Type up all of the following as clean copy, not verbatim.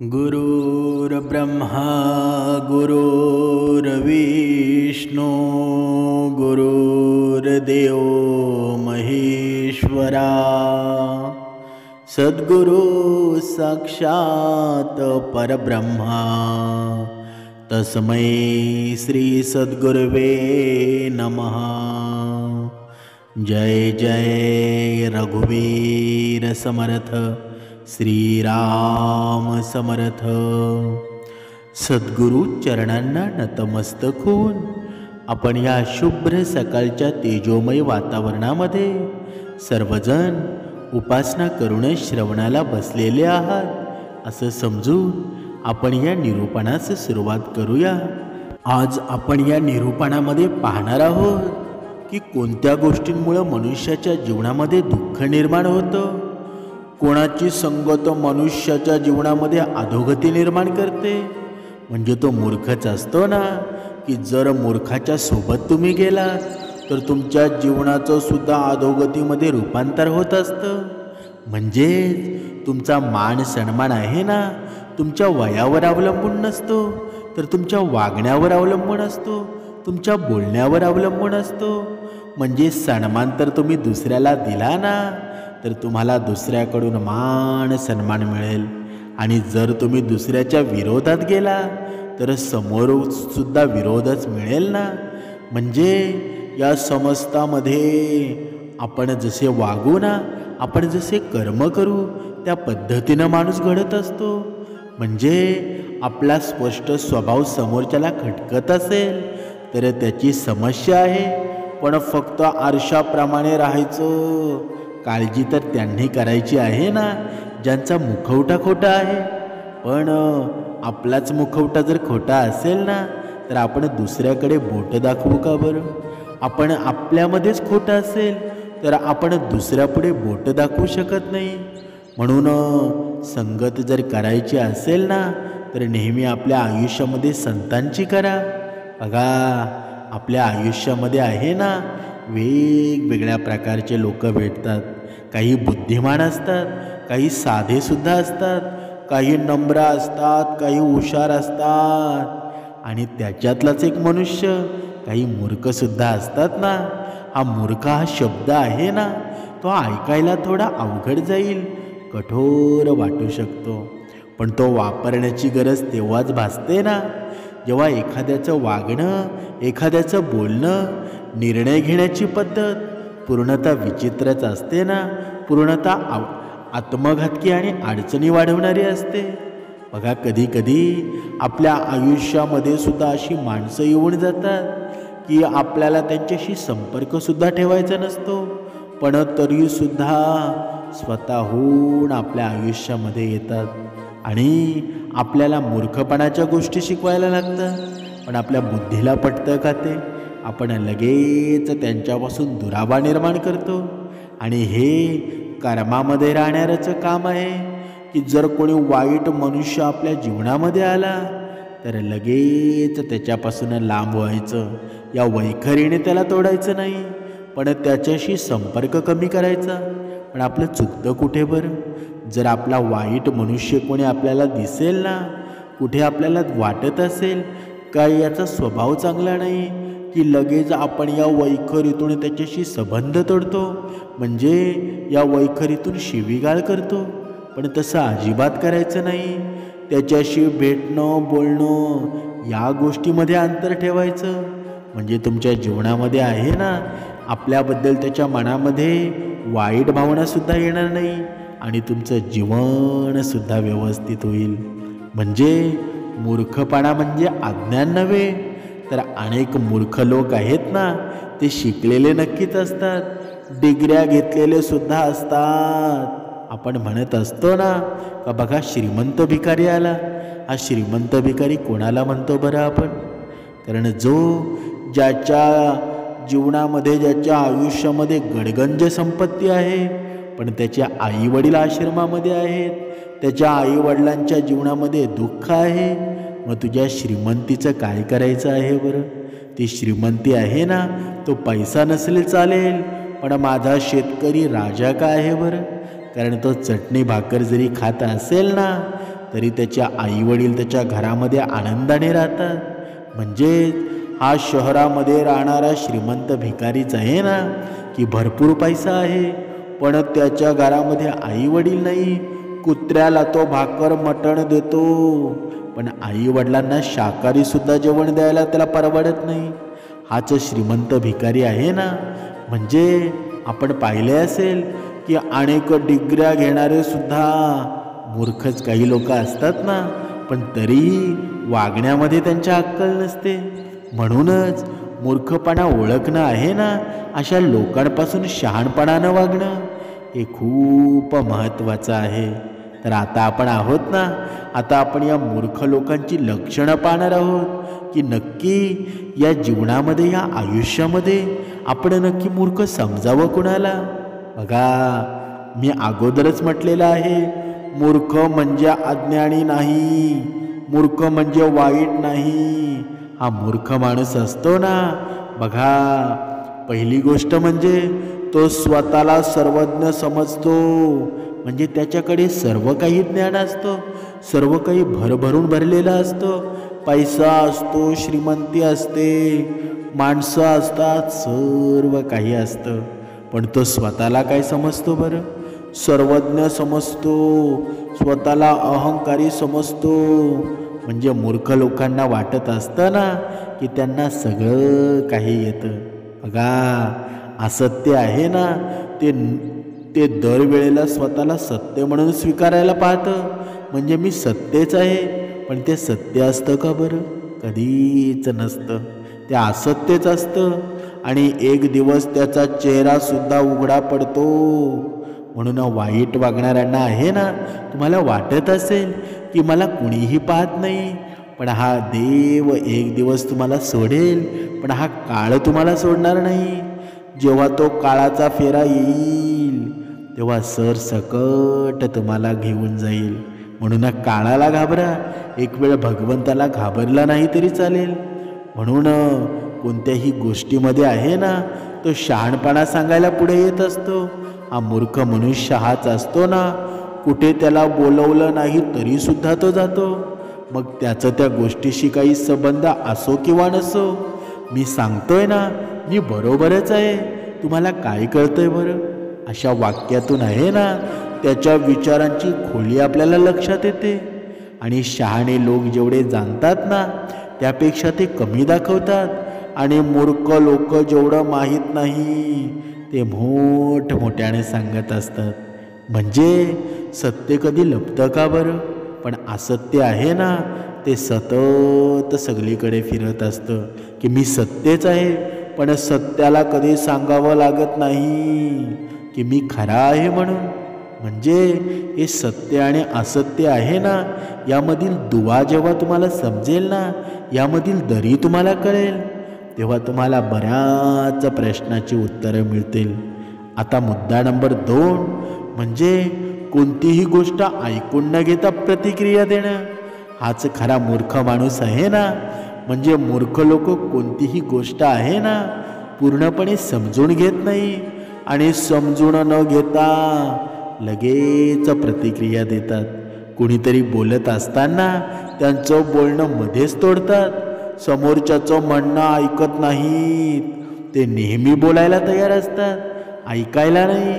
गुरुर्ब्रह्मा गुरुर्विष्णू गुरुर्देव महेश्वरा सद्गुरु साक्षात परब्रह्मा तस्मै श्री सद्गुरुवे नमः। जय जय रघुवीर समर्थ श्रीराम समर्थ। सद्गुरु चरणांना नतमस्तक होऊन आपण या शुभ्र सकाळच्या तेजोमय वातावरणामध्ये सर्वजण उपासना करून श्रवणाला बसलेले आहात असं समजून आपण या निरूपणास सुरुवात करूया। आज आपण या निरूपणामध्ये पाहणार आहोत की कोणत्या गोष्टींमुळे मनुष्याच्या जीवनामध्ये दुःख निर्माण होतं, कोणाची संगत मनुष्याच्या जीवनामध्ये अधोगती निर्माण करते। म्हणजे तो मूर्खच असतो ना, की जर मूर्खाच्या सोबत तुम्ही गेलात तर तुमच्या जीवनाचं सुद्धा अधोगतीमध्ये रूपांतर होत असतं। म्हणजे तुमचा मान सन्मान आहे ना, तुमच्या वयावर अवलंबून नसतो, तर तुमच्या वागण्यावर अवलंबून असतो, तुमच्या बोलण्यावर अवलंबून असतो। म्हणजे सन्मान तर तुम्ही दुसऱ्याला दिला ना, तर तुम्हाला दुसऱ्याकडून मान सन्मान मिळेल। आणि जर तुम्ही दुसऱ्याच्या विरोधात गेला तर समोर सुद्धा विरोधच मिळेल ना। म्हणजे या समस्तामध्ये आपण जसे वागू ना, आपण जसे कर्म करू त्या पद्धतीनं माणूस घडत असतो। म्हणजे आपला स्पष्ट स्वभाव समोरच्याला खटकत असेल तर त्याची समस्या आहे, पण फक्त आरशाप्रमाणे राहायचं काळजी तर त्यांनी करायची आहे ना ज्यांचा मुखवटा खोटा आहे। पण आपलाच मुखवटा जर खोटा असेल ना तर आपण दुसऱ्याकडे बोट दाखवू का बरं? आपण आपल्यामध्येच खोटा असेल तर आपण दुसऱ्यापुढे बोट दाखवू शकत नाही। म्हणून संगत जर करायची असेल ना तर नेहमी आपल्या आयुष्यामध्ये संतांची करा। बघा, आपल्या आयुष्यामध्ये आहे ना वेगवेगळ्या प्रकारचे लोक भेटतात। काही बुद्धिमान असतात, काही साधे सुद्धा असतात, काही नम्र असतात, काही हुशार असतात, आणि त्याच्यातलाच एक मनुष्य काही मूर्ख सुद्धा असतात ना। हा मूर्ख हा शब्द आहे ना, तो ऐकायला थोडा अवघड जाईल, कठोर वाटू शकतो, पण तो वापरण्याची गरज तेव्हाच भासते ना जेव्हा एखाद्याचं वागणं, एखाद्याचं बोलणं, निर्णय घेण्याची पद्धत पूर्णतः विचित्रच असते ना, पूर्णतः आत्मघातकी आणि अडचणी वाढवणारी असते। बघा, कधी कधी आपल्या आयुष्यामध्ये सुद्धा अशी माणसं येऊन जातात की आपल्याला त्यांच्याशी संपर्कसुद्धा ठेवायचा नसतो, पण तरीसुद्धा स्वतःहून आपल्या आयुष्यामध्ये येतात आणि आपल्याला मूर्खपणाच्या गोष्टी शिकवायला लागतात। पण आपल्या बुद्धीला पटतं का ते? आपण लगेच त्यांच्यापासून दुरावा निर्माण करतो। आणि हे कर्मामध्ये राहणाऱ्याचं काम आहे की जर कोणी वाईट मनुष्य आपल्या जीवनामध्ये आला तर लगेच त्याच्यापासून लांब व्हायचं। या वैखरीने त्याला तोडायचं नाही, पण त्याच्याशी संपर्क कमी करायचा। पण आपलं चुकतं कुठे बरं? जर आपला वाईट मनुष्य कोणी आपल्याला दिसेल ना, कुठे आपल्याला वाटत असेल का याचा स्वभाव चांगला नाही, की लगेच आपण या वैखरीतून त्याच्याशी संबंध तोडतो, म्हणजे या वैखरीतून शिवीगाळ करतो। पण तसं अजिबात करायचं नाही। त्याच्याशी भेटणं, बोलणं या गोष्टीमध्ये अंतर ठेवायचं। म्हणजे तुमच्या जीवनामध्ये आहे ना, आपल्याबद्दल त्याच्या मनामध्ये वाईट भावनासुद्धा येणार नाही आणि तुमचं जीवनसुद्धा व्यवस्थित होईल। म्हणजे मूर्खपणा म्हणजे अज्ञान नव्हे, तर अनेक मूर्ख लोक आहेत ना, ते शिकलेले नक्कीच असतात, डिग्र्या घेतलेले सुद्धा असतात। आपण म्हणत असतो ना का बघा, श्रीमंत भिकारी आला। हा श्रीमंत भिकारी कोणाला म्हणतो बरं आपण? कारण जो ज्याच्या जीवनामध्ये, ज्याच्या आयुष्यामध्ये गडगंज संपत्ती आहे, पण त्याच्या आईवडील आश्रमामध्ये आहेत, त्याच्या आईवडिलांच्या जीवनामध्ये दुःख आहे, मग तुझ्या श्रीमंतीचं काय करायचं आहे बरं? ती श्रीमंती आहे ना, तो पैसा नसले चालेल, पण माझा शेतकरी राजा का आहे बरं? कारण तो चटणी भाकर जरी खात असेल ना तरी त्याच्या आईवडील त्याच्या घरामध्ये आनंदाने राहतात. म्हणजे हा शहरामध्ये राहणारा श्रीमंत भिकारीच आहे ना, की भरपूर पैसा आहे, पण त्याच्या घरामध्ये आईवडील नाही. कुत्र्याला तो भाकर मटण देतो, पण आईवडिलांना शाकाहारीसुद्धा जेवण द्यायला त्याला परवडत नाही. हाच श्रीमंत भिकारी आहे ना. म्हणजे आपण पाहिले असेल की अनेक डिग्र्या घेणारे सुद्धा मूर्खच काही लोक असतात ना, पण तरीही वागण्यामध्ये त्यांच्या अक्कल नसते. म्हणूनच मूर्खपणा ओळखणं आहे ना, अशा लोकांपासून शहाणपणानं वागणं हे खूप महत्त्वाचं आहे. तर आता आपण आहोत ना, आता आपण या मूर्ख लोकांची लक्षणं पाहणार आहोत की नक्की या जीवनामध्ये, या आयुष्यामध्ये आपण नक्की मूर्ख समजावं कुणाला. बघा, मी अगोदरच म्हटलेलं आहे, मूर्ख म्हणजे अज्ञानी नाही, मूर्ख म्हणजे वाईट नाही. हा मूर्ख माणूस असतो ना, बघा, पहिली गोष्ट म्हणजे तो स्वतःला सर्वज्ञ समजतो. म्हणजे त्याच्याकडे सर्व काही ज्ञान असतं, सर्व काही भरभरून भरलेलं असतं. पैसा असतो, श्रीमंती असते, माणसं असतात, सर्व काही असतं. पण तो स्वतःला काय समजतो बरं? सर्वज्ञ समजतो, स्वतःला अहंकारी समजतो. म्हणजे मूर्ख लोकांना वाटत असतं ना की त्यांना सगळं काही येतं. बघा, असत्य आहे ना, ते दरवेळेला स्वतःला सत्य म्हणून स्वीकारायला पाहतं. म्हणजे मी सत्यच आहे, पण ते सत्य असतं का बरं? कधीच नसतं. ते असत्यच असतं. आणि एक दिवस त्याचा चेहरासुद्धा उघडा पडतो. म्हणून वाईट वागणाऱ्यांना आहे ना, तुम्हाला वाटत असेल की मला कुणीही पाहत नाही, पण हा देव एक दिवस तुम्हाला सोडेल, पण हा काळ तुम्हाला सोडणार नाही. जेव्हा तो काळाचा फेरा येईल तेव्हा सरसकट तुम्हाला घेऊन जाईल. म्हणून काळाला घाबरा, एक वेळ भगवंताला घाबरला नाही तरी चालेल. म्हणून कोणत्याही गोष्टीमध्ये आहे ना, तो शहाणपणा सांगायला पुढे येत असतो. हा मूर्ख मनुष्य हाच असतो ना, कुठे त्याला बोलवलं नाही तरी सुद्धा तो जातो. मग त्याचं त्या गोष्टीशी काही संबंध असो किंवा नसो. मी सांगतोय ना, मी बरोबरच आहे, तुम्हाला काय कळतंय बरं? अशा वाक्यातून आहे ना, त्याच्या विचारांची खोली आपल्याला लक्षात येते. आणि शहाणे लोक जेवढे जाणतात ना, त्यापेक्षा ते कमी दाखवतात. आणि मूर्ख लोक जेवढं माहीत नाही ते मोठमोठ्याने सांगत असतात. म्हणजे सत्य कधी लपतं का बरं? पण असत्य आहे ना, ते सतत सगळीकडे फिरत असतं की मी सत्यच आहे, पण सत्याला कधी सांगावं लागत नाही की मी खरा आहे म्हणून. म्हणजे हे सत्य आणि असत्य आहे ना, यामधील दुवा जेव्हा तुम्हाला समजेल ना, यामधील दरी तुम्हाला कळेल, तेव्हा तुम्हाला बऱ्याच प्रश्नाची उत्तरं मिळतील. आता मुद्दा नंबर 2 म्हणजे कोणतीही गोष्ट ऐकून न घेता प्रतिक्रिया देणं. हाच खरा मूर्ख माणूस आहे ना. म्हणजे मूर्ख लोक कोणतीही गोष्ट आहे ना, पूर्णपणे समजून घेत नाही आणि समजून न घेता लगेच प्रतिक्रिया देतात. कुणीतरी बोलत असताना त्यांचं बोलणं मध्येच तोडतात. समोरच्याचं म्हणणं ऐकत नाहीत. ते नेहमी बोलायला तयार असतात, ऐकायला नाही.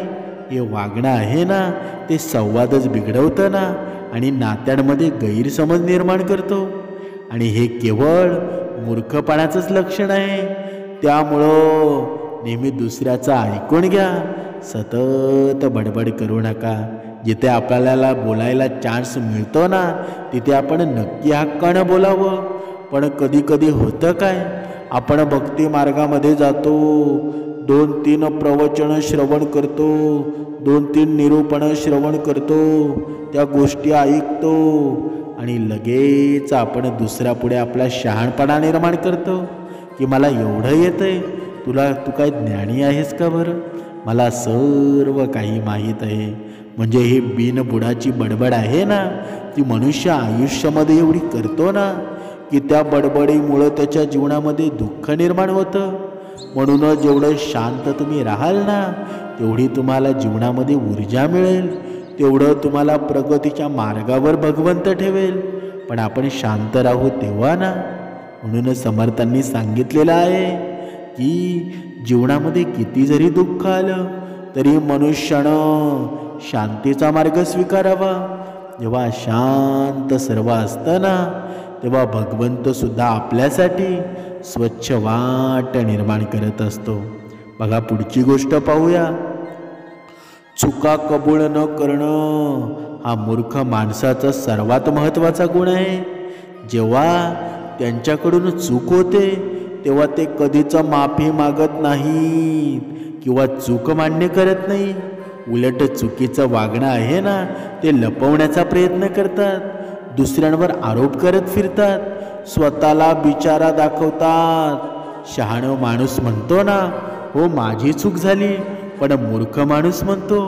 हे वागणं आहे ना, ते संवादच बिघडवतं ना, आणि नात्यांमध्ये गैरसमज निर्माण करतो. आणि हे केवळ मूर्खपणाचंच लक्षण आहे. त्यामुळं नेहमी दुसऱ्याचं ऐकून घ्या, सतत बडबड करू नका. जिथे आपल्याला बोलायला चान्स मिळतो ना, तिथे आपण नक्की हक्कानं बोलावं. पण कधी कधी होतं काय, आपण भक्ती मार्गामध्ये जातो, 2-3 प्रवचन श्रवण करतो, 2-3 निरूपण श्रवण करतो, त्या गोष्टी ऐकतो आणि लगेच आपण दुसऱ्यापुढे आपला शहाणपणा निर्माण करतो की मला एवढं येतंय, तू काय ज्ञानी आहेस का बरं? मला सर्व काही माहीत आहे. म्हणजे ही बिनबुडाची बडबड आहे ना, ती मनुष्य आयुष्यामध्ये एवढी करतो ना की त्या बडबडीमुळं त्याच्या जीवनामध्ये दुःख निर्माण होतं. म्हणून जेवढं शांत तुम्ही राहाल ना, तेवढी तुम्हाला जीवनामध्ये ऊर्जा मिळेल, तेवढं तुम्हाला प्रगतीच्या मार्गावर भगवंत ठेवेल. पण आपण शांत राहू तेव्हा ना. म्हणूनच समर्थांनी सांगितलेलं आहे की जीवनामध्ये किती जरी दुःख आलं तरी मनुष्यानं शांतीचा मार्ग स्वीकारावा. जेव्हा शांत सर्व असतं ना तेव्हा भगवंत सुद्धा आपल्यासाठी स्वच्छ वाट निर्माण करत असतो. बघा पुढची गोष्ट पाहूया. चुका कबूल न करणं हा मूर्ख माणसाचा सर्वात महत्त्वाचा गुण आहे. जेव्हा त्यांच्याकडून चूक होते तेव्हा ते कधीच माफी मागत नाहीत किंवा चूक मान्य करत नाही. उलट चुकीचं वागणं आहे ना ते लपवण्याचा प्रयत्न करतात. दुसऱ्यांवर आरोप करत फिरतात. स्वतःला बिचारा दाखवतात. शहाणा माणूस म्हणतो ना हो माझी चूक झाली. पण मूर्ख माणूस म्हणतो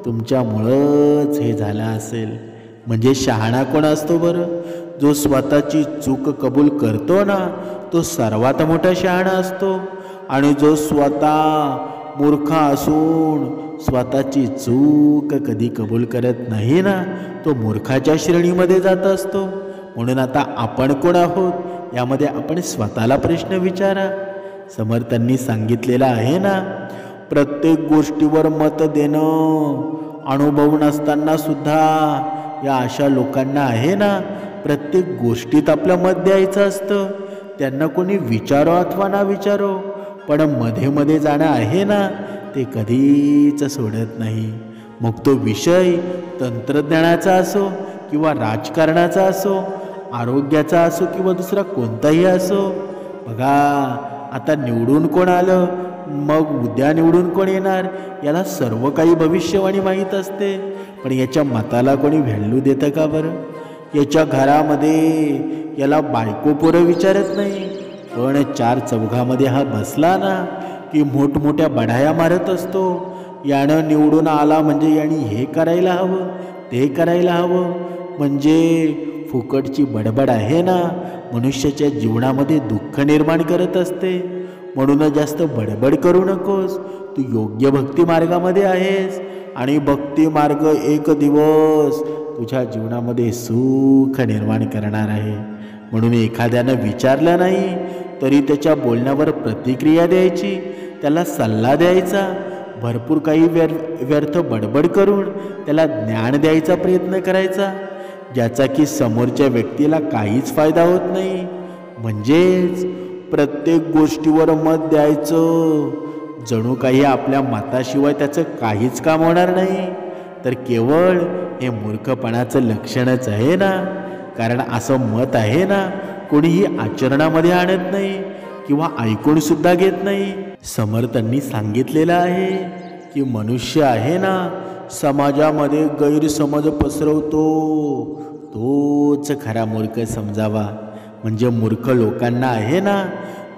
तुमच्यामुळंच हे झालं असेल. म्हणजे शहाणा कोण असतो बरं? जो स्वतःची चूक कबूल करतो ना तो सर्वात मोठा शहाणा असतो. आणि जो स्वतः मूर्ख असून स्वतःची चूक कधी कबूल करत नाही ना तो मूर्खाच्या श्रेणीमध्ये जात असतो. म्हणून आता आपण कोण आहोत यामध्ये आपण स्वतःला प्रश्न विचारा. समर्थांनी सांगितलेलं आहे ना प्रत्येक गोष्टीवर मत देणं अनुभव नसताना सुद्धा या अशा लोकांना आहे ना प्रत्येक गोष्टीत आपलं मत द्यायचं असतं. त्यांना कोणी विचारो अथवा ना विचारो पण मध्ये मध्ये जाणं आहे ना ते कधीच सोडत नाही. मग तो विषय तंत्रज्ञानाचा असो किंवा राजकारणाचा असो, आरोग्याचा असो किंवा दुसरा कोणताही असो. बघा आता निवडून कोण आलं मग उद्या निवडून कोण येणार याला सर्व काही भविष्यवाणी माहीत असते. पण याच्या मताला कोणी व्हॅल्यू देतं का बरं? याच्या घरामध्ये याला बायको पोरं विचारत नाही. पण चार चौघामध्ये हा बसला ना की मोठमोठ्या बढाया मारत असतो. यानं निवडून आला म्हणजे याने हे करायला हवं ते करायला हवं. म्हणजे फुकटची बडबड आहे ना मनुष्याच्या जीवनामध्ये दुःख निर्माण करत असते. म्हणून जास्त बडबड करू नकोस. तू योग्य भक्ती मार्गामध्ये आहेस आणि भक्ती मार्ग एक दिवस तुझ्या जीवनामध्ये सुख निर्माण करणार आहे. म्हणून एखाद्यानं विचारलं नाही तरी त्याच्या बोलण्यावर प्रतिक्रिया द्यायची, त्याला सल्ला द्यायचा. भरपूर काही व्यर्थ बडबड करून त्याला ज्ञान द्यायचा प्रयत्न करायचा ज्याचा की समोरच्या व्यक्तीला काहीच फायदा होत नाही. म्हणजेच प्रत्येक गोष्टीवर मत द्यायचं जणू काही आपल्या मताशिवाय त्याचं काहीच काम होणार नाही. तर केवळ हे मूर्खपणाचं लक्षणच आहे ना. कारण असं मत आहे ना कोणीही आचरणामध्ये आणत नाही किंवा ऐकून सुद्धा घेत नाही. समर्थांनी सांगितलेलं आहे की मनुष्य आहे ना समाजामध्ये गैरसमज पसरवतो तोच खरा मूर्ख समजावा. म्हणजे मूर्ख लोकांना आहे ना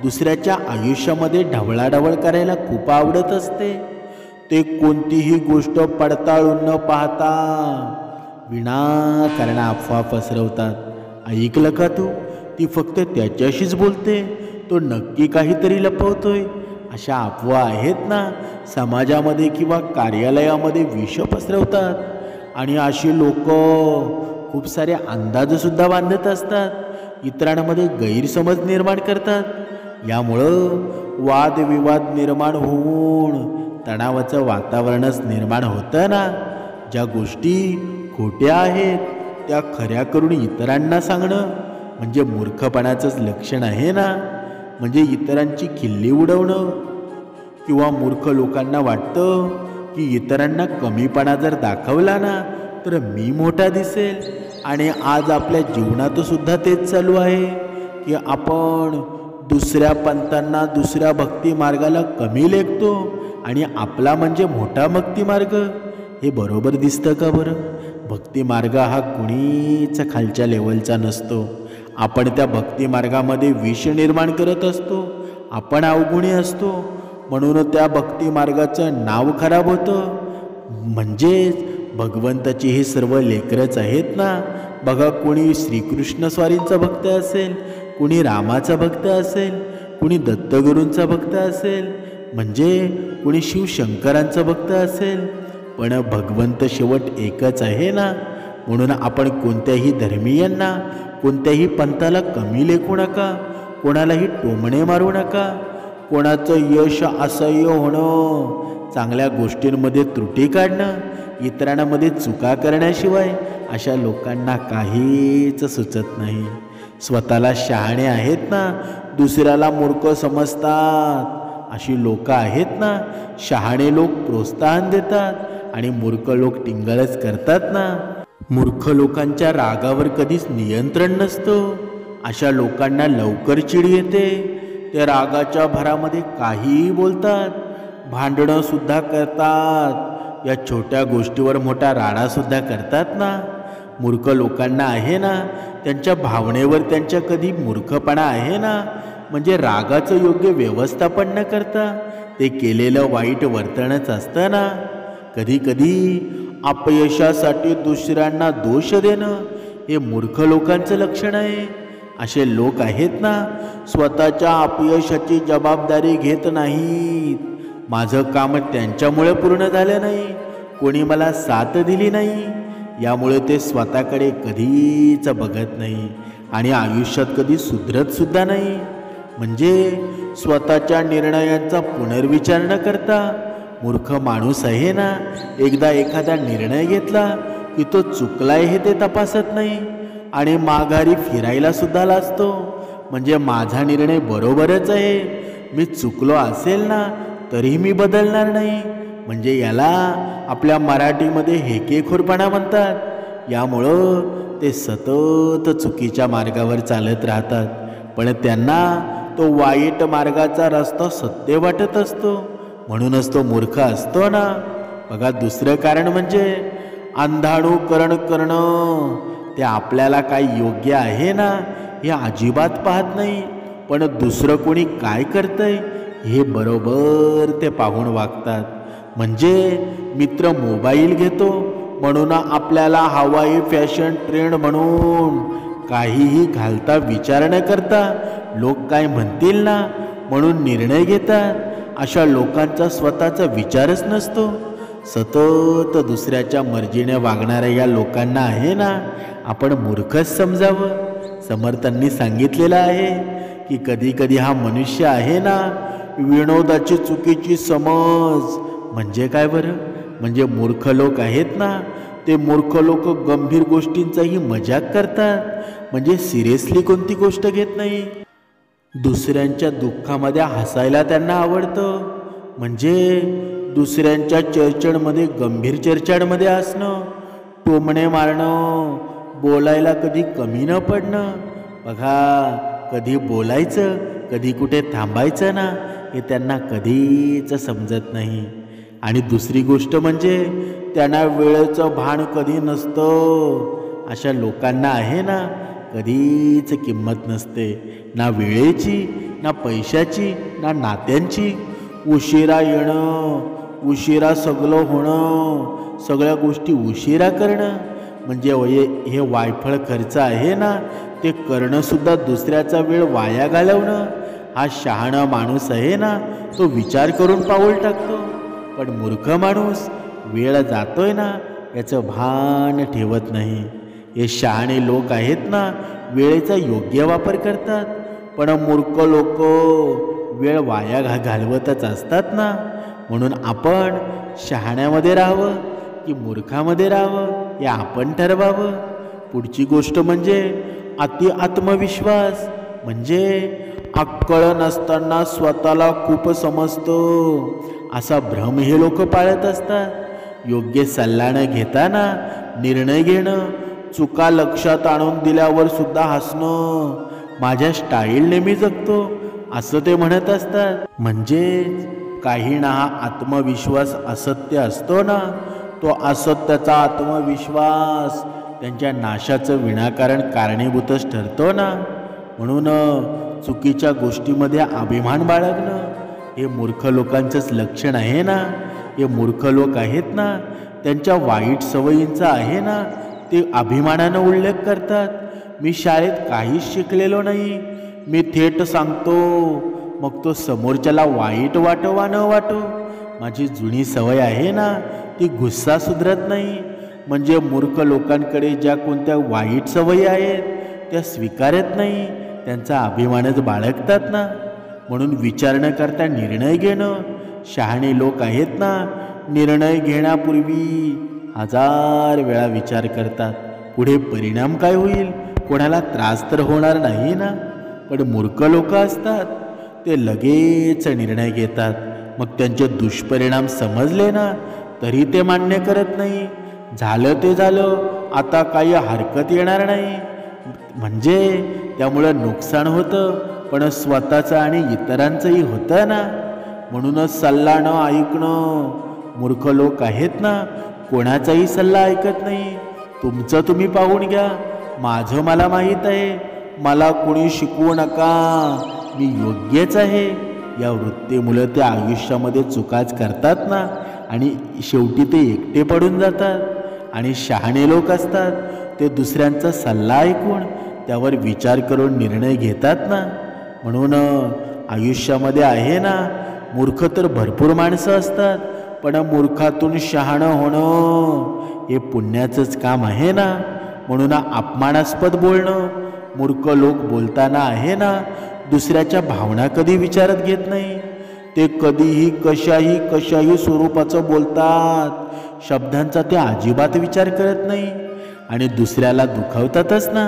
दुसऱ्याच्या आयुष्यामध्ये ढवळाढवळ करायला खूप आवडत असते. ते कोणतीही गोष्ट पडताळून न पाहता विनाकारण अफवा पसरवतात. ऐकलं का तू? ती फक्त त्याच्याशीच बोलते, तो नक्की काहीतरी लपवतोय. अशा अफवा आहेत ना समाजामध्ये किंवा कार्यालयामध्ये विष पसरवतात. आणि अशी लोक खूप सारे अंदाजसुद्धा बांधत असतात, इतरांमध्ये गैरसमज निर्माण करतात. यामुळं वादविवाद निर्माण होऊन तणावाचं वातावरणच निर्माण होतं ना. ज्या गोष्टी खोट्या आहेत त्या खऱ्या करून इतरांना सांगणं म्हणजे मूर्खपणाचंच लक्षण आहे ना. म्हणजे इतरांची खिल्ली उडवणं. किंवा मूर्ख लोकांना वाटतं की इतरांना कमीपणा जर दाखवला ना तर मी मोठा दिसेल. आणि आज आपल्या जीवनात सुद्धा तेच चालू आहे की आपण दुसऱ्या पंथांना दुसऱ्या भक्ती मार्गाला कमी लेखतो आणि आपला म्हणजे मोठा भक्ती मार्ग. हे बरोबर दिसतं का बरं? भक्ती मार्ग हा कुणीच खालच्या लेवलचा नसतो. आपण त्या भक्ती मार्गामध्ये विष निर्माण करत असतो. आपण अवगुणी असतो म्हणून त्या भक्ती मार्गाचं नाव खराब होतं. म्हणजेच भगवंताची हे सर्व लेकरच आहेत ना. बघा कोणी श्रीकृष्ण स्वारींचा भक्त असेल, कुणी रामाचा भक्त असेल, कुणी दत्तगुरूंचा भक्त असेल, म्हणजे कुणी शिवशंकरांचा भक्त असेल. पण भगवंत शेवट एकच आहे ना. म्हणून आपण कोणत्याही धर्मीयांना, कोणत्याही पंथाला कमी लेखू नका, कोणालाही टोमणे मारू नका. कोणाचं यश असह्य होणं, चांगल्या गोष्टींमध्ये त्रुटी काढणं, इतरांमध्ये चुका करण्याशिवाय अशा लोकांना काहीच सुचत नाही. स्वतःला शहाणे आहेत ना, दुसऱ्याला मूर्ख समजतात अशी लोक आहेत ना. शहाणे लोक प्रोत्साहन देतात आणि मूर्ख लोक टिंगळच करतात ना. मूर्ख लोकांच्या रागावर कधीच नियंत्रण नसतं. अशा लोकांना लवकर चिड येते. ते रागाच्या भरामध्ये काहीही बोलतात, भांडणं सुद्धा करतात, या छोट्या गोष्टीवर मोठा राडासुद्धा करतात ना. मूर्ख लोकांना आहे ना, त्यांच्या भावनेवर त्यांच्या कधी मूर्खपणा आहे ना. म्हणजे रागाचं योग्य व्यवस्थापन न करता ते केलेलं वाईट वर्तनच असतं ना. कधी कधी अपयशासाठी दुसऱ्यांना दोष देणं हे मूर्ख लोकांचं लक्षण आहे. असे लोक आहेत ना, स्वतःच्या अपयशाची जबाबदारी घेत नाहीत. माझं काम त्यांच्यामुळे पूर्ण झालं नाही, कोणी मला साथ दिली नाही, यामुळे ते स्वतःकडे कधीच बघत नाही आणि आयुष्यात कधी सुधरत सुद्धा नाही. म्हणजे स्वतःच्या निर्णयांचा पुनर्विचार न करता मूर्ख माणूस आहे ना, एकदा एखादा निर्णय घेतला की तो चुकलाय हे ते तपासत नाही आणि माघारी फिरायला सुद्धा लाजतो. म्हणजे माझा निर्णय बरोबरच आहे, मी चुकलो असेल ना तरीही मी बदलणार नाही. म्हणजे याला आपल्या मराठीमध्ये हेकेखोरपणा म्हणतात. यामुळं ते सतत चुकीच्या मार्गावर चालत राहतात, पण त्यांना तो वाईट मार्गाचा रस्ता सत्य वाटत असतो, म्हणूनच तो मूर्ख असतो ना. बघा, दुसरं कारण म्हणजे अंधानुकरण करणं. ते आपल्याला काय योग्य आहे ना हे अजिबात पाहत नाही, पण दुसरं कोणी काय करतंय हे बरोबर ते पाहून वागतात. म्हणजे मित्र मोबाईल घेतो म्हणून आपल्याला हवाई फॅशन ट्रेंड म्हणून काहीही घालता विचार न करता लोक काय म्हणतील ना म्हणून निर्णय घेतात. अशा लोकांचा स्वतःचा विचारच नसतो. सतत दुसऱ्याच्या मर्जीने वागणाऱ्या या लोकांना आहे ना आपण मूर्खच समजावं. समर्थांनी सांगितलेलं आहे की कधी कधी हा मनुष्य आहे ना विनोदाची चुकीची समज. म्हणजे काय बरं? म्हणजे मूर्ख लोक आहेत ना, ते मूर्ख लोक गंभीर गोष्टींचाही मजाक करतात. म्हणजे सिरियसली कोणती गोष्ट घेत नाही. दुसऱ्यांच्या दुःखामध्ये हसायला त्यांना आवडतं. म्हणजे दुसऱ्यांच्या चर्चेमध्ये गंभीर चर्चांमध्ये असणं, टोमणे मारणं, बोलायला कधी कमी न पडणं. बघा, कधी बोलायचं कधी कुठे थांबायचं ना हे त्यांना कधीच समजत नाही. आणि दुसरी गोष्ट म्हणजे त्यांना वेळेचं भान कधी नसतं. अशा लोकांना आहे ना कधीच किंमत नसते, ना वेळेची, ना पैशाची, ना नात्यांची. उशिरा येणं, उशिरा सगळं होणं, सगळ्या गोष्टी उशिरा करणं, म्हणजे हे वायफळ खर्च आहे ना ते करणंसुद्धा दुसऱ्याचा वेळ वाया घालवणं. हा शहाणा माणूस आहे ना तो विचार करून पाऊल टाकतो, पण मूर्ख माणूस वेळ जातोय ना याचं भान ठेवत नाही. हे शहाणे लोक आहेत ना वेळेचा योग्य वापर करतात, पण मूर्ख लोक वेळ वाया घालवतच असतात ना. म्हणून आपण शहाण्यामध्ये राहावं की मूर्खामध्ये राहावं हे आपण ठरवावं. पुढची गोष्ट म्हणजे अति आत्मविश्वास. म्हणजे अक्कळ नसताना स्वतःला खूप समजतो असा भ्रम हे लोक पाळत असतात. योग्य सल्ला न घेताना निर्णय घेणं, चुका लक्षात आणून दिल्यावर सुद्धा हसणं, माझ्या स्टाईलने मी जगतो असं ते म्हणत असतात. म्हणजेच काही ना हा आत्मविश्वास असत्य असतो ना, तो असत्याचा आत्मविश्वास त्यांच्या नाशाचं विनाकारण कारणीभूतच ठरतो ना. म्हणून चुकीच्या गोष्टीमध्ये अभिमान बाळगणं हे मूर्ख लोकांचंच लक्षण आहे ना. हे मूर्ख लोक आहेत ना त्यांच्या वाईट सवयींचा आहे ना ते अभिमानानं उल्लेख करतात. मी शाळेत काहीच शिकलेलो नाही, मी थेट सांगतो, मग तो समोरच्याला वाईट वाटो वा न वाटो. माझी जुनी सवय आहे ना ती गुस्सा सुधरत नाही. म्हणजे मूर्ख लोकांकडे ज्या कोणत्या वाईट सवयी आहेत त्या स्वीकारत नाही, त्यांचा अभिमानच बाळगतात ना. म्हणून विचार न करता निर्णय घेणं. शहाणे लोक आहेत ना, निर्णय घेण्यापूर्वी 1000 वेळा विचार करतात. पुढे परिणाम काय होईल, कोणाला त्रास तर होणार नाही ना. पण मूर्ख लोक असतात ते लगेच निर्णय घेतात. मग त्यांचे दुष्परिणाम समजले ना तरी ते मान्य करत नाही. झालं ते झालं, आता काही हरकत येणार नाही. म्हणजे त्यामुळं नुकसान होतं, पण स्वतःचं आणि इतरांचंही होतं ना. म्हणूनच सल्ला न ऐकणं. मूर्ख लोक आहेत ना, कोणाचाही सल्ला ऐकत नाही. तुमचं तुम्ही पाहून घ्या, माझं मला माहीत आहे, मला कोणी शिकवू नका, मी योग्यच आहे. या वृत्तीमुळे ते आयुष्यामध्ये चुकाच करतात ना आणि शेवटी ते एकटे पडून जातात. आणि शहाणे लोक असतात ते दुसऱ्यांचा सल्ला ऐकून त्यावर विचार करून निर्णय घेतात ना. म्हणून आयुष्यामध्ये आहे ना, मूर्ख तर भरपूर माणसं असतात, पण मूर्खातून शहाणं होणं हे पुण्याचंच काम आहे ना. म्हणून अपमानास्पद बोलणं. मूर्ख लोक बोलताना आहे ना, दुसऱ्याच्या भावना कधी विचारत घेत नाही. ते कधीही कशाही स्वरूपाचं बोलतात. शब्दांचा ते अजिबात विचार करत नाही आणि दुसऱ्याला दुखावतातच ना.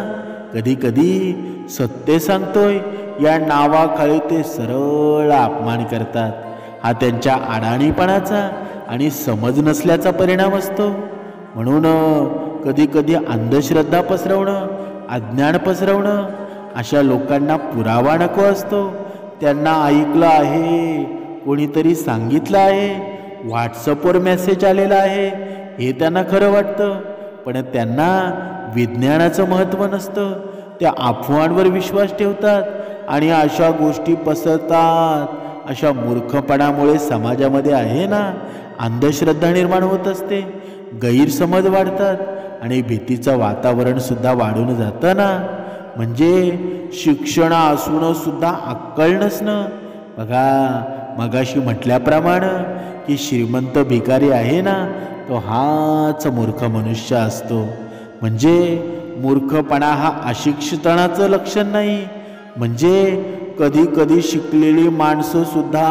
कधी कधी सत्य सांगतोय या नावाखाली ते सरळ अपमान करतात. हा त्यांच्या अडाणीपणाचा आणि समज नसल्याचा परिणाम असतो. म्हणून कधी कधी अंधश्रद्धा पसरवणं, अज्ञान पसरवणं, अशा लोकांना पुरावा नको असतो. त्यांना ऐकलं आहे, कोणीतरी सांगितलं आहे, व्हॉट्सअपवर मेसेज आलेला आहे हे त्यांना खरं वाटतं. पण त्यांना विज्ञानाचं महत्त्व नसतं. त्या अफवांवर विश्वास ठेवतात आणि अशा गोष्टी पसरतात. अशा मूर्खपणामुळे समाजामध्ये आहे ना, अंधश्रद्धा निर्माण होत असते, गैरसमज वाढतात आणि भीतीचं वातावरणसुद्धा वाढून जातं ना. म्हणजे शिक्षण असून सुद्धा अक्कल नसणं. बघा, मगाशी म्हटल्याप्रमाणे की श्रीमंत भिकारी आहे ना, तो हाच मूर्ख मनुष्य असतो. म्हणजे मूर्खपणा हा अशिक्षितपणाचं लक्षण नाही. म्हणजे कधी कधी शिकलेली माणसं सुद्धा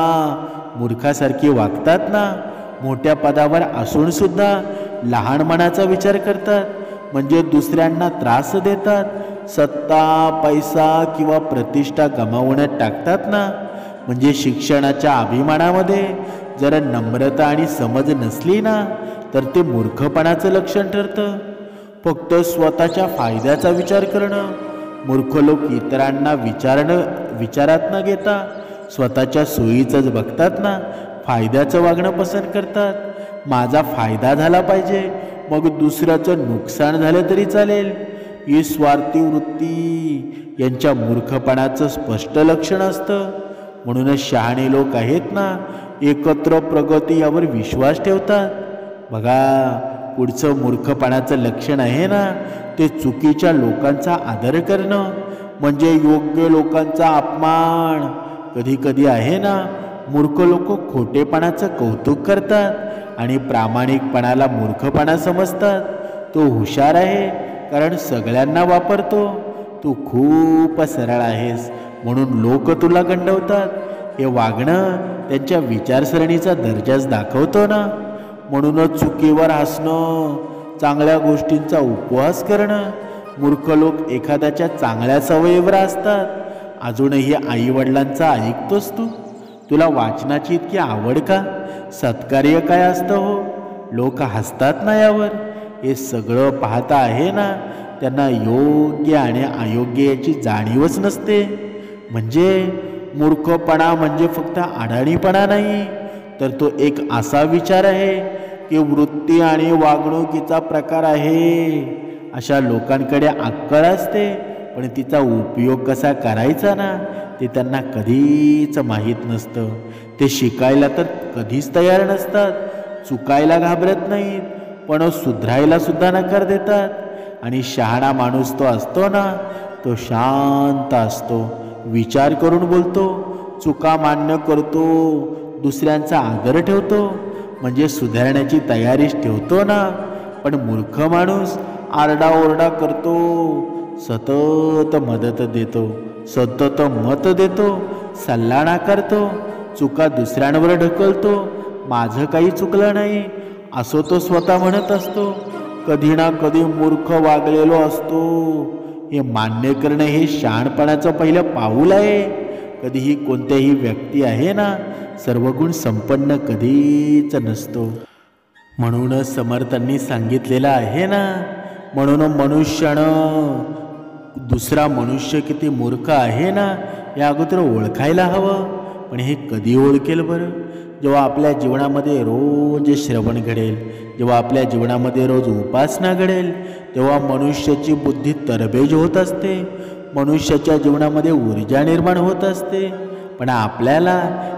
मूर्खासारखी वागतात ना. मोठ्या पदावर असून सुद्धा लहान मनाचा विचार करतात. म्हणजे दुसऱ्यांना त्रास देतात. सत्ता, पैसा किंवा प्रतिष्ठा गमावण्यात टाकतात ना. म्हणजे शिक्षणाच्या अभिमानामध्ये जर नम्रता आणि समज नसली ना तर ते मूर्खपणाचं लक्षण ठरतं. फक्त स्वतःच्या फायद्याचा विचार करणं. मूर्ख लोक इतरांना विचारात न घेता स्वतःच्या सोयीचंच बघतात ना. फायद्याचं वागणं पसंत करतात. माझा फायदा झाला पाहिजे, मग दुसऱ्याचं नुकसान झालं तरी चालेल. ही स्वार्थी वृत्ती यांच्या मूर्खपणाचं स्पष्ट लक्षण असतं. म्हणूनच शहाणे लोक आहेत ना, एकत्र प्रगती यावर विश्वास ठेवतात. बघा, पुढचं मूर्खपणाचं लक्षण आहे ना, ते चुकीच्या लोकांचा आदर करणं. म्हणजे योग्य लोकांचा अपमान. कधी कधी आहे ना, मूर्ख लोक खोटेपणाचं कौतुक करतात आणि प्रामाणिकपणाला मूर्खपणा समजतात. तो हुशार आहे कारण सगळ्यांना वापरतो. तू खूप सरळ आहेस म्हणून लोक तुला गंडवतात. हे वागणं त्यांच्या विचारसरणीचा दर्जाच दाखवतो ना. म्हणूनच चुकीवर हसणं, चांगल्या गोष्टींचा उपवास करणं. मूर्ख लोक एखाद्याच्या चांगल्या सवयीवर असतात. अजूनही आईवडिलांचा ऐकतोस तू? तुला वाचनाची इतकी आवड का? सत्कार्य काय असतं हो? लोक हसतात ना यावर. हे सगळं पाहता आहे ना, त्यांना योग्य आणि अयोग्य याची जाणीवच नसते. म्हणजे मूर्खपणा म्हणजे फक्त अडाणीपणा नाही, तर तो एक असा विचार आहे की वृत्ती आणि वागणुकीचा प्रकार आहे. अशा लोकांकडे अक्कल असते, पण तिचा उपयोग कसा करायचा ना ते त्यांना कधीच माहीत नसतं. ते शिकायला तर कधीच तयार नसतात. चुकायला घाबरत नाहीत, पण सुधारायला सुद्धा नकार देतात. आणि शहाणा माणूस तो असतो ना, तो शांत असतो, विचार करून बोलतो, चुका मान्य करतो, दुसऱ्यांचा आदर ठेवतो. म्हणजे सुधारण्याची तयारीच ठेवतो ना, पण मूर्ख माणूस आरडाओरडा करतो, सतत मदत देतो, सतत मत देतो, सल्ला नाकारतो, चुका दुसऱ्यांवर ढकलतो, माझं काही चुकलं नाही असं तो स्वतः म्हणत असतो. कधी ना कधी मूर्ख वागलेलो असतो. हे मान्य करणं हे शहाणपणाचं पहिलं पाऊल आहे. कधीही कोणत्याही व्यक्ती आहे ना, सर्वगुण संपन्न कधीच नसतो. म्हणूनच समर्थांनी सांगितलेलं आहे ना, म्हणून मनुष्यानं दुसरा मनुष्य किती मूर्ख आहे ना या अगोदर ओळखायला हवं. पण हे कधी ओळखेल बरं? जेव्हा आपल्या जीवनामध्ये रोज श्रवण घडेल, जेव्हा आपल्या जीवनामध्ये रोज उपासना घडेल, तेव्हा मनुष्याची बुद्धी तरबेज होत असते, मनुष्याच्या जीवनामध्ये ऊर्जा निर्माण होत असते. पण आपल्याला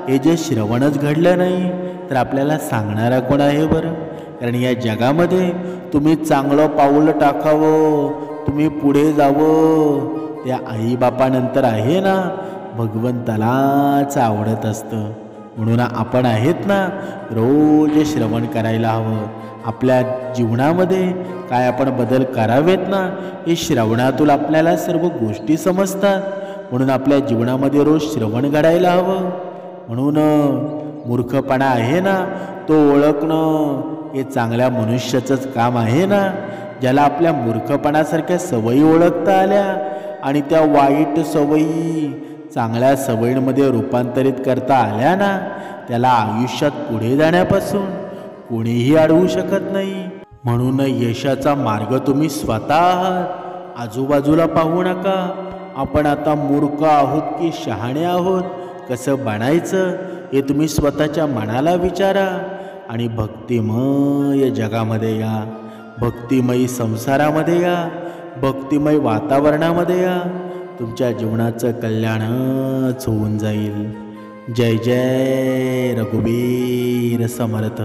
हे जे श्रवणच घडलं नाही तर आपल्याला सांगणारा कोण आहे बरं? कारण या जगामध्ये तुम्ही चांगलं पाऊल टाकावं, तुम्ही पुढे जावं, त्या आईबापानंतर आहे ना भगवंतालाच आवडत असतं. म्हणून आपण आहेत ना रोज श्रवण करायला हवं. आपल्या जीवनामध्ये काय आपण बदल करावेत ना, हे श्रवणातून आपल्याला सर्व गोष्टी समजतात. म्हणून आपल्या जीवनामध्ये रोज श्रवण घडायला हवं. म्हणून मूर्खपणा आहे ना तो ओळखणं हे चांगल्या मनुष्याचंच काम आहे ना. ज्याला आपल्या मूर्खपणासारख्या सवयी ओळखता आल्या आणि त्या वाईट सवयी चांगल्या सवयींमध्ये रूपांतरित करता आल्या ना, त्याला आयुष्यात पुढे जाण्यापासून कोणीही अडवू शकत नाही. म्हणून यशाचा मार्ग तुम्ही स्वतः आहात, आजूबाजूला पाहू नका. आपण आता मूर्ख आहोत की शहाणे आहोत, कसं बनायचं हे तुम्ही स्वतःच्या मनाला विचारा आणि भक्तिमय जगामध्ये या, भक्तिमयी संसारामध्ये या, भक्तिमय वातावरणामध्ये या. तुमच्या जीवनाचं कल्याणच होऊन जाईल. जय जय रघुवीर समर्थ.